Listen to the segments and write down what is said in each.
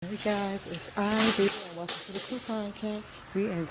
Hey guys, it's Ivy and welcome to the Coupon King. We are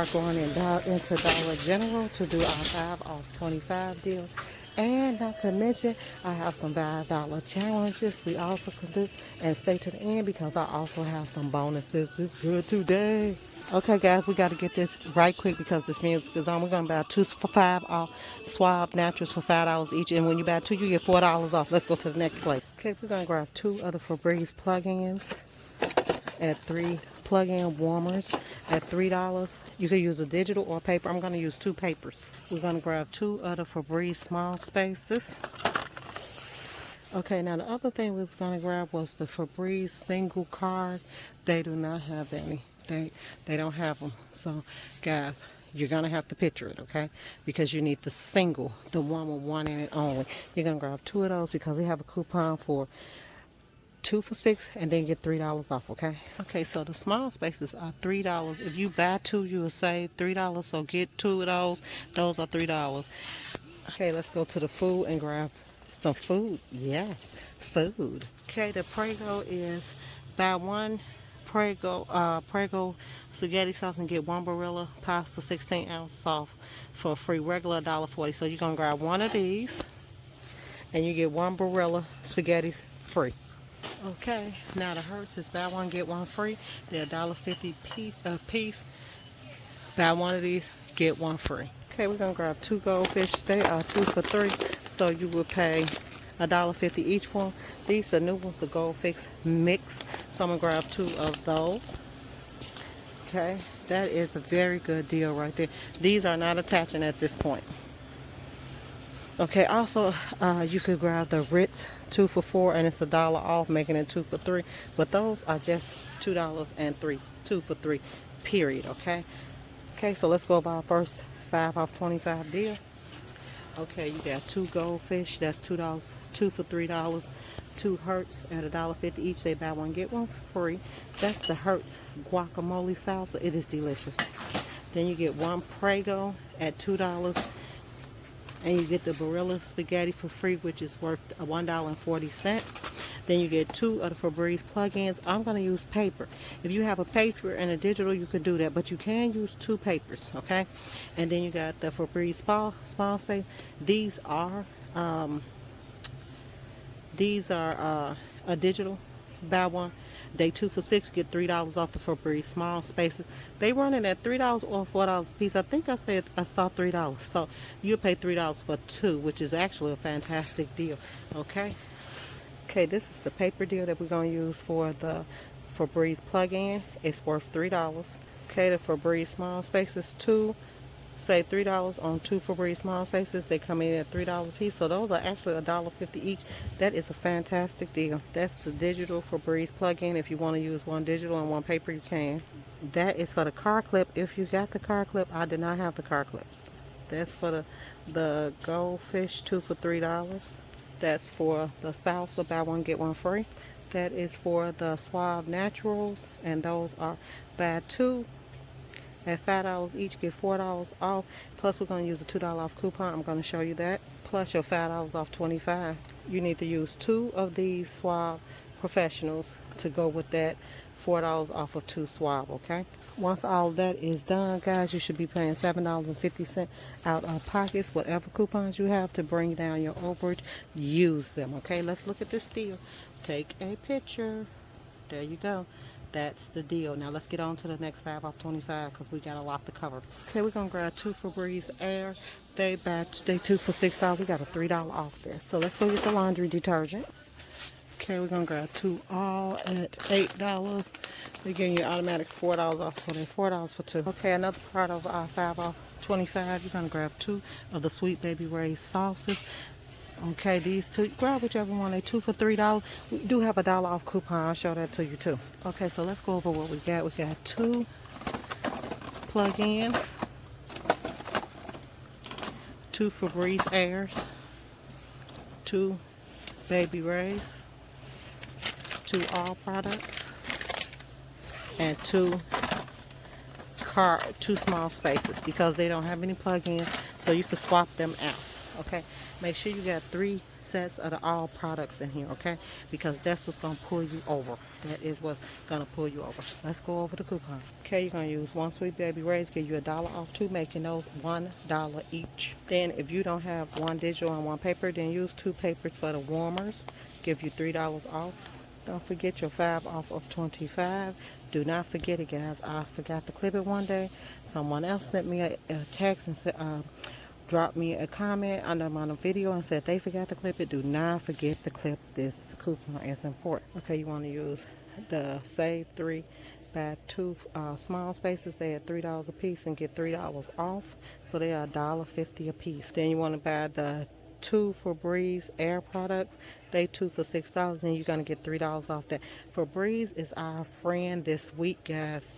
going into Dollar General to do our 5 off 25 deal. And not to mention, I have some $5 challenges we also can do. And stay to the end because I also have some bonuses. It's good today. Okay guys, we got to get this right quick because this music is on. We're going to buy 2 for 5 off Suave Naturals for $5 each. And when you buy 2, you get $4 off. Let's go to the next place. Okay, we're going to grab 2 of the Febreze plug-ins at 3 plug-in warmers at $3. You can use a digital or paper. I'm going to use 2 papers. We're going to grab 2 of the Febreze small spaces. Okay, now the other thing we was going to grab was the Febreze single cars. They do not have any. They don't have them. So, guys, you're going to have to picture it, okay? Because you need the single, the one with one in it only. You're going to grab 2 of those because they have a coupon for 2 for $6 and then get $3 off, okay? Okay, so the small spaces are $3. If you buy 2, you will save $3, so get 2 of those. Those are $3. Okay, let's go to the food and grab some food. Yes, food. Okay, the Prego is buy 1 Prego spaghetti sauce and get 1 Barilla pasta 16-ounce soft for free, regular $1.40. So you're going to grab 1 of these and you get 1 Barilla spaghettis free. Okay, now the Hertz is buy 1 get 1 free. They're $1.50 a piece. Buy 1 of these, get 1 free. Okay, we're gonna grab 2 goldfish. They are 2 for $3, so you will pay $1.50 each for them. These are new ones, the goldfish mix. So I'm gonna grab 2 of those. Okay, that is a very good deal right there. These are not attaching at this point. Okay, also you could grab the Ritz 2 for $4 and it's $1 off, making it 2 for $3. But those are just $2 and 2 for $3, period. Okay. Okay, so let's go about our first 5 off 25 deal. Okay, you got 2 goldfish. That's $2, 2 for $3. 2 Hertz at $1.50 each. They buy 1 get 1 free. That's the Hertz guacamole salsa. It is delicious. Then you get 1 Prego at $2. And you get the Barilla spaghetti for free, which is worth $1.40. Then you get 2 of the Febreze plug-ins. I'm going to use paper. If you have a paper and a digital, you could do that, but you can use 2 papers, okay? And then you got the Febreze small space. These are a digital. Buy 1. They 2 for $6, get $3 off the Febreze small spaces. They running at $3 or $4 a piece. I think I saw $3. So you'll pay $3 for 2, which is actually a fantastic deal. Okay. Okay, this is the paper deal that we're gonna use for the Febreze plug-in. It's worth $3. Okay, the Febreze small spaces 2. Say $3 on 2 Febreze small spaces. They come in at $3 a piece, so those are actually $1.50 each. That is a fantastic deal. That's the digital Febreze plug-in. If you want to use 1 digital and 1 paper, you can. That is for the car clip. If you got the car clip, I did not have the car clips. That's for the goldfish 2 for $3. That's for the salsa, buy 1 get 1 free. That is for the Suave Naturals, and those are buy 2 at $5 each, get $4 off. Plus we're going to use a $2 off coupon. I'm going to show you that. Plus your $5 off 25. You need to use 2 of these Suave Professionals to go with that $4 off of 2 Suave, okay? Once all that is done, guys, you should be paying $7.50 out of pockets. Whatever coupons you have to bring down your overage, use them, okay? Let's look at this deal. Take a picture. There you go. That's the deal. Now let's get on to the next 5 off 25 because we got a lot to cover. Okay, we're gonna grab 2 Febreze Air. They 2 for $6. We got a $3 off there. So let's go get the laundry detergent. Okay, we're gonna grab 2 all at $8. They're giving you automatic $4 off, so they're $4 for 2. Okay, another part of our 5 off 25. You're gonna grab 2 of the Sweet Baby Ray's sauces. Okay, these 2, grab whichever one. They 2 for $3. We do have a $1 off coupon. I'll show that to you too. Okay, so let's go over what we got. We got 2 plug-ins, 2 Febreze Airs, 2 Baby Rays, 2 all products, and 2 small spaces because they don't have any plug-ins, so you can swap them out. Okay, make sure you got 3 sets of the all products in here, okay? Because that's what's gonna pull you over. That is what's gonna pull you over. Let's go over the coupon. Okay, you're gonna use one Sweet Baby Ray's, give you $1 off two, making those $1 each. Then if you don't have one digital and one paper, then use two papers for the warmers, give you $3 off. Don't forget your 5 off of 25. Do not forget it, guys. I forgot to clip it one day. Someone else sent me a text and said, dropped me a comment on a video and said they forgot to clip it. Do not forget to clip this coupon. It's important. Okay, you want to use the Save 3 buy 2 small spaces. They are $3 a piece and get $3 off. So they are $1.50 a piece. Then you want to buy the 2 Febreze air products. They 2 for $6 and you're gonna get $3 off that. Febreze is our friend this week, guys.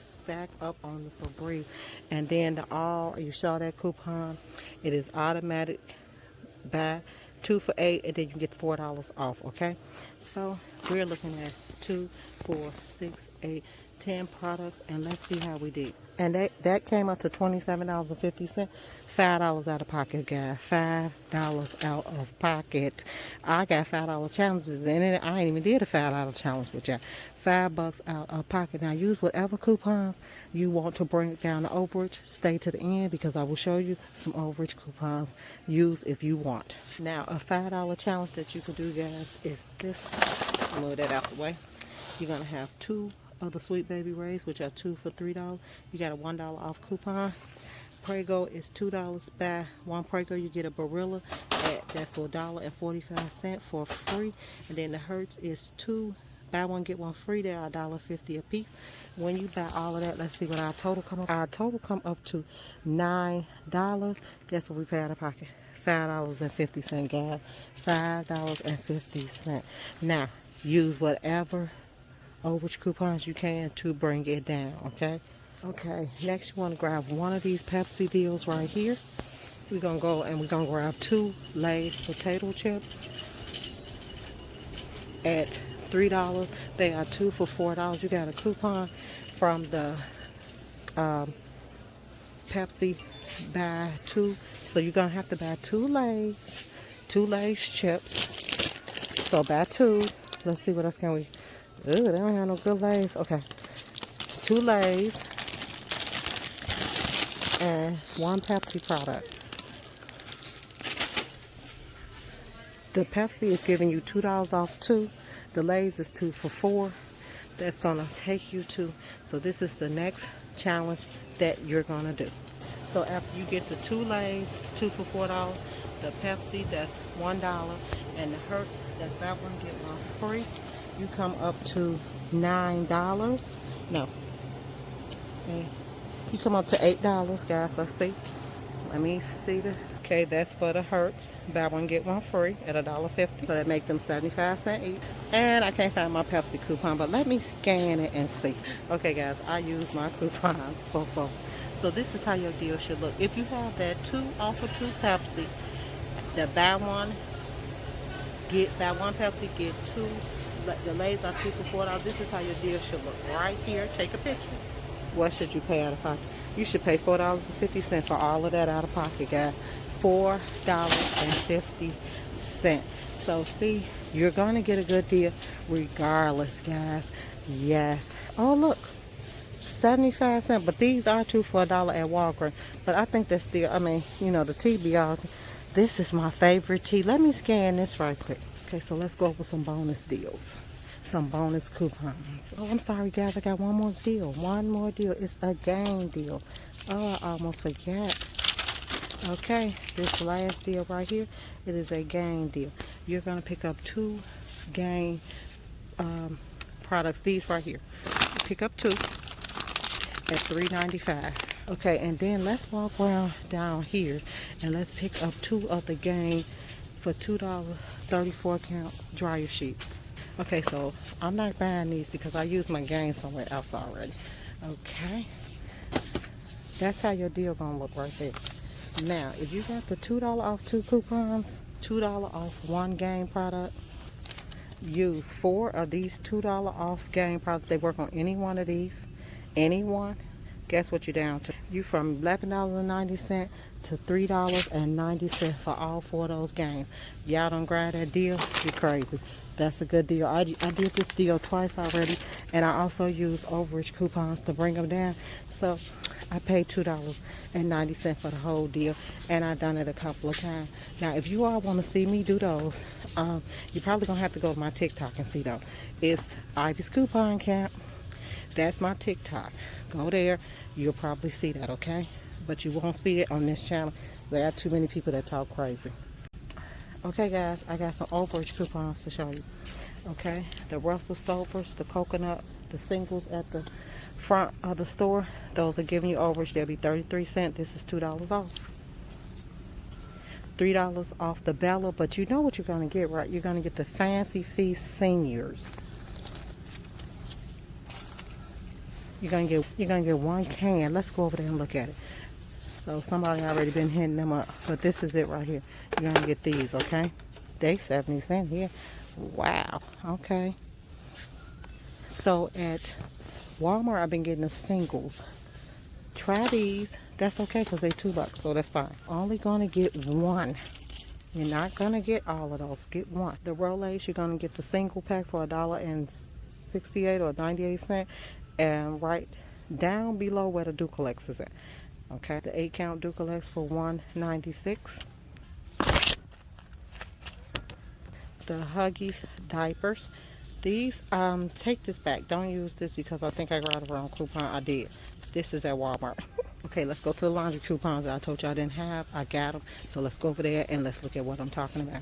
Stack up on the Febreze. And then you saw that coupon, it is automatic buy 2 for $8 and then you get $4 off. Okay, so we're looking at 2, 4, 6, 8, 10 products, and let's see how we did. And that came up to $27.50. $5 out of pocket, guys. $5 out of pocket. I got $5 challenges, and I ain't even did a $5 challenge with y'all. $5 out of pocket. Now use whatever coupons you want to bring down the overage. Stay to the end because I will show you some overage coupons. Use if you want. Now a $5 challenge that you can do, guys, is this. I'll move that out the way. You're gonna have 2 of the Sweet Baby Ray's, which are 2 for $3. You got a $1 off coupon. Prego is $2. Buy 1 Prego, you get a Barilla that's $1.45 for free. And then the Hertz is 2. Buy 1 get 1 free. They are $1.50 a piece. When you buy all of that, let's see what our total come up. Our total come up to $9. Guess what we pay out of pocket? $5.50, guys. $5.50. Now use whatever overage coupons you can to bring it down. Okay, next you want to grab one of these Pepsi deals right here. We're gonna go and we're gonna grab 2 Lay's potato chips at $3. They are 2 for $4. You got a coupon from the Pepsi buy 2, so you're gonna have to buy 2 Lay's chips. So buy 2. Let's see what else can we. Ooh, they don't have no good Lay's. Okay, 2 Lay's and 1 Pepsi product. The Pepsi is giving you $2 off 2. The Lay's is 2 for $4. That's gonna take you to. So this is the next challenge that you're gonna do. So after you get the 2 Lay's, 2 for $4, the Pepsi that's $1, and the Hertz that's buy 1 get 1 free. You come up to $9. No. Okay. You come up to $8, guys. Let's see. Let me see the. Okay, that's for the Hertz. Buy 1 get 1 free at $1.50. So that make them 75 cents each. And I can't find my Pepsi coupon, but let me scan it and see. Okay, guys, I use my coupons for both. So this is how your deal should look. If you have that 2 off of 2 Pepsi, the buy 1 Pepsi get 2. The Lay's are 2 for $4. This is how your deal should look right here. Take a picture. What should you pay out of pocket? You should pay $4.50 for all of that out of pocket, guys. $4.50. So see, you're gonna get a good deal regardless, guys. Yes. Oh look, 75 cents. But these are 2 for $1 at Walgreens. But I think that's still. I mean, you know, the tea be all. This is my favorite tea. Let me scan this right quick. Okay, so let's go over some bonus deals. Some bonus coupons. Oh, I'm sorry, guys. I got one more deal. One more deal. It's a game deal. Oh, I almost forgot. Okay, this last deal right here, it is a game deal. You're going to pick up 2 game products. These right here. Pick up 2 at $3.95. Okay, and then let's walk around down here and let's pick up 2 of the game for $2 34 count dryer sheets. Okay, so I'm not buying these because I used my game somewhere else already. Okay, that's how your deal gonna look right there. Now, if you got the $2 off 2 coupons, $2 off 1 game product, use 4 of these $2 off game products. They work on any one of these, any one. Guess what you're down to? You from $11.90 to $3.90 for all 4 of those games. Y'all don't grab that deal, you're crazy. That's a good deal. I did this deal twice already, and I also use overage coupons to bring them down. So I paid $2.90 for the whole deal, and I done it a couple of times. Now, if you all want to see me do those, you're probably gonna have to go to my TikTok and see those. It's Ivy's Coupon Camp. That's my TikTok. Go there. You'll probably see that, okay? But you won't see it on this channel. There are too many people that talk crazy. Okay, guys, I got some overage coupons to show you. Okay, the Russell Stover's, the coconut, the singles at the front of the store, those are giving you overage. They'll be 33 cents. This is $2 off. $3 off the Bella, but you know what you're going to get, right? You're going to get the Fancy Feast Seniors. You're gonna get one can. Let's go over there and look at it. So somebody already been hitting them up, but this is it right here. You're gonna get these, okay? They 70 cents here. Wow. Okay. So at Walmart, I've been getting the singles. Try these. That's okay because they $2, so that's fine. Only gonna get one. You're not gonna get all of those. Get one. The Rolaids, you're gonna get the single pack for $1.68 or 98 cents. And right down below where the Dukalex is at. Okay, the 8-count Dukalex for $1.96. The Huggies diapers. These, take this back. Don't use this because I think I got the wrong coupon. I did. This is at Walmart. Okay, let's go to the laundry coupons that I told you I didn't have. I got them. So let's go over there and let's look at what I'm talking about.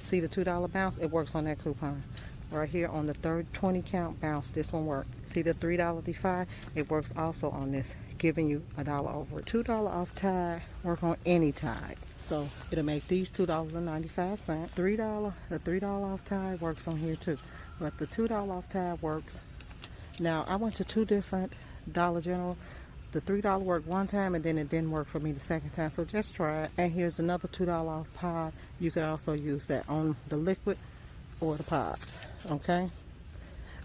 See the $2 bounce? It works on that coupon. Right here on the third 20 count bounce, this one works. See the $3 Defy? It works also on this, giving you $1 over. $2 off Tide, work on any Tide. So it'll make these $2.95. The $3 off Tide works on here too. But the $2 off Tide works. Now I went to 2 different Dollar General. The $3 worked one time and then it didn't work for me the second time. So just try it. And here's another $2 off pod. You can also use that on the liquid or the pods. Okay?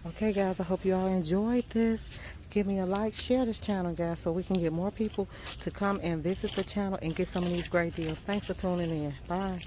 Okay, guys, I hope you all enjoyed this. Give me a like, share this channel, guys, so we can get more people to come and visit the channel and get some of these great deals. Thanks for tuning in. Bye.